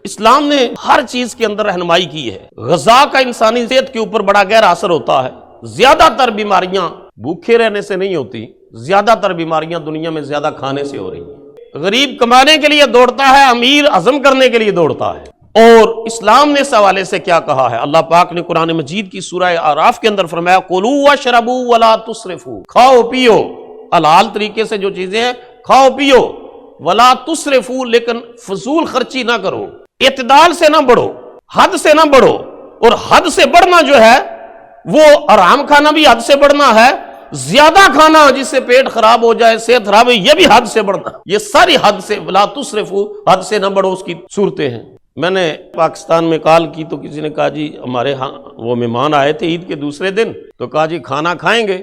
اسلام نے ہر چیز کے اندر رہنمائی کی ہے۔ غذا کا انسانی صحت کے اوپر بڑا گہرا اثر ہوتا ہے۔ زیادہ تر بیماریاں بھوکے رہنے سے نہیں ہوتی، زیادہ تر بیماریاں دنیا میں زیادہ کھانے سے ہو رہی ہیں۔ غریب کمانے کے لیے دوڑتا ہے، امیر ہضم کرنے کے لیے دوڑتا ہے۔ اور اسلام نے اس حوالے سے کیا کہا ہے؟ اللہ پاک نے قرآن مجید کی سورہ اعراف کے اندر فرمایا کُلُوا وَاشْرَبُوا وَلَا تُسْرِفُوا، کھاؤ پیو، حلال طریقے سے جو چیزیں ہیں کھاؤ پیو، وَلَا تُسْرِفُوا، لیکن فضول خرچی نہ کرو، اعتدال سے نہ بڑھو، حد سے نہ بڑھو۔ اور حد سے بڑھنا جو ہے وہ آرام کھانا بھی حد سے بڑھنا ہے، زیادہ کھانا جس سے پیٹ خراب ہو جائے، صحت خراب ہو، یہ بھی حد سے بڑھنا، یہ ساری حد سے، وَلَا تُسْرِفُوا، حد سے نہ بڑھو، اس کی صورتیں ہیں۔ میں نے پاکستان میں کال کی تو کسی نے کہا جی ہمارے ہاں وہ مہمان آئے تھے عید کے دوسرے دن، تو کہا جی کھانا کھائیں گے؟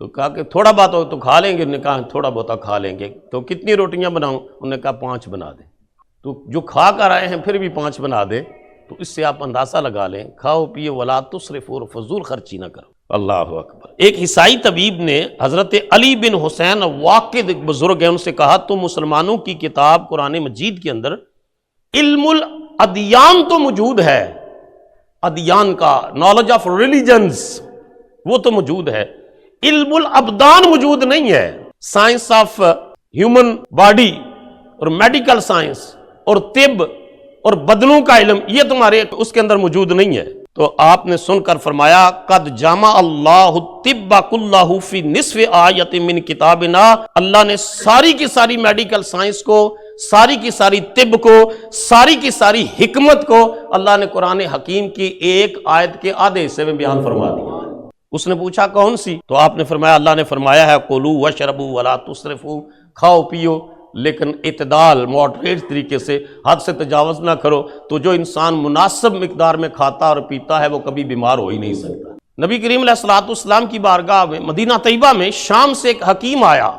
تو کہا کہ تھوڑا بہت ہو تو کھا لیں گے۔ انہوں نے کہا تھوڑا بہت کھا لیں گے، تو کتنی روٹیاں بناؤں؟ انہوں نے کہا 5 بنا دیں۔ تو جو کھا کر آئے ہیں پھر بھی 5 بنا دیں، تو اس سے آپ اندازہ لگا لیں، کھاؤ پیو ولا تسرفوا، اور فضول خرچی نہ کرو۔ اللہ اکبر۔ ایک عیسائی طبیب نے حضرت علی بن حسین واقد ایک بزرگ ہیں، ان سے کہا تم مسلمانوں کی کتاب قرآن مجید کے اندر علم الادیان تو موجود ہے، ادیان کا نالج آف ریلیجنز وہ تو موجود ہے، علم الابدان موجود نہیں ہے، سائنس آف ہیومن باڈی اور میڈیکل سائنس اور طب اور بدنوں کا علم، یہ تمہارے اس کے اندر موجود نہیں ہے۔ تو آپ نے سن کر فرمایا قد جمع اللہ الطب کلہ فی نصف آیت من کتابنا، اللہ نے ساری کی ساری میڈیکل سائنس کو، ساری کی ساری طب کو، ساری کی ساری حکمت کو اللہ نے قرآن حکیم کی ایک آیت کے آدھے حصے میں بیان فرما دیا ہے۔ اس نے پوچھا کون سی؟ تو آپ نے فرمایا اللہ نے فرمایا ہے کُلُوا وَاشْرَبُوا وَلَا تُسْرِفُوا، کھاؤ پیو لیکن اعتدال، ماڈریٹ طریقے سے، حد سے تجاوز نہ کرو۔ تو جو انسان مناسب مقدار میں کھاتا اور پیتا ہے وہ کبھی بیمار ہو ہی نہیں سکتا۔ نبی کریم علیہ الصلوۃ والسلام کی بارگاہ میں مدینہ طیبہ میں شام سے ایک حکیم آیا،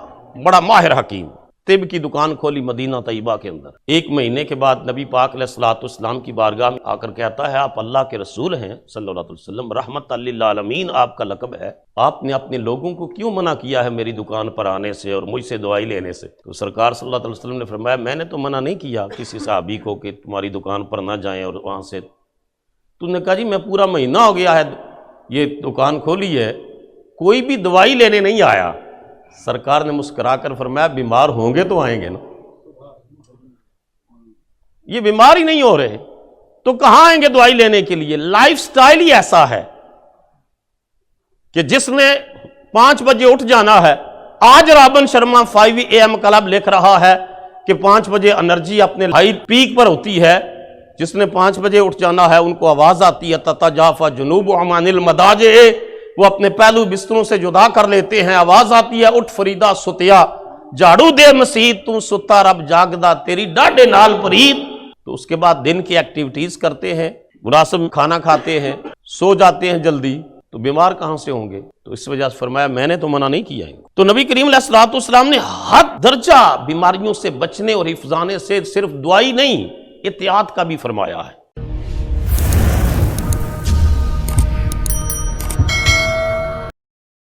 بڑا ماہر حکیم، طب کی دکان کھولی مدینہ طیبہ کے اندر۔ 1 مہینے کے بعد نبی پاک علیہ الصلوۃ والسلام کی بارگاہ میں آ کر کہتا ہے آپ اللہ کے رسول ہیں صلی اللہ علیہ وسلم، رحمت للعالمین آپ کا لقب ہے، آپ نے اپنے لوگوں کو کیوں منع کیا ہے میری دکان پر آنے سے اور مجھ سے دوائی لینے سے؟ تو سرکار صلی اللہ علیہ وسلم نے فرمایا میں نے تو منع نہیں کیا کسی صحابی کو کہ تمہاری دکان پر نہ جائیں اور وہاں سے۔ تو نے کہا جی میں پورا مہینہ ہو گیا ہے یہ دکان کھولی ہے، کوئی بھی دوائی لینے نہیں آیا۔ سرکار نے مسکرا کر فرمایا بیمار ہوں گے تو آئیں گے نا، یہ بیمار ہی نہیں ہو رہے تو کہاں آئیں گے دوائی لینے کے لیے؟ لائف سٹائل ہی ایسا ہے کہ جس نے 5 بجے اٹھ جانا ہے، آج رابن شرما 5 AM کلب لکھ رہا ہے کہ 5 بجے انرجی اپنے ہائی پیک پر ہوتی ہے، جس نے 5 بجے اٹھ جانا ہے ان کو آواز آتی ہے تتجافی جنوبہم عن المضاجع، وہ اپنے پہلو بستروں سے جدا کر لیتے ہیں، آواز آتی ہے اٹھ فریدہ ستیا، جھاڑو دے مسیت تو ستا رب جاگدا تیری ڈاڈے نال پرید۔ تو اس کے بعد دن کی ایکٹیویٹیز کرتے ہیں، مناسب کھانا کھاتے ہیں، سو جاتے ہیں جلدی، تو بیمار کہاں سے ہوں گے؟ تو اس وجہ سے فرمایا میں نے تو منع نہیں کیا ہے۔ تو نبی کریم علیہ الصلوۃ والسلام نے حد درجہ بیماریوں سے بچنے اور حفظانے سے صرف دعائی نہیں، احتیاط کا بھی فرمایا ہے۔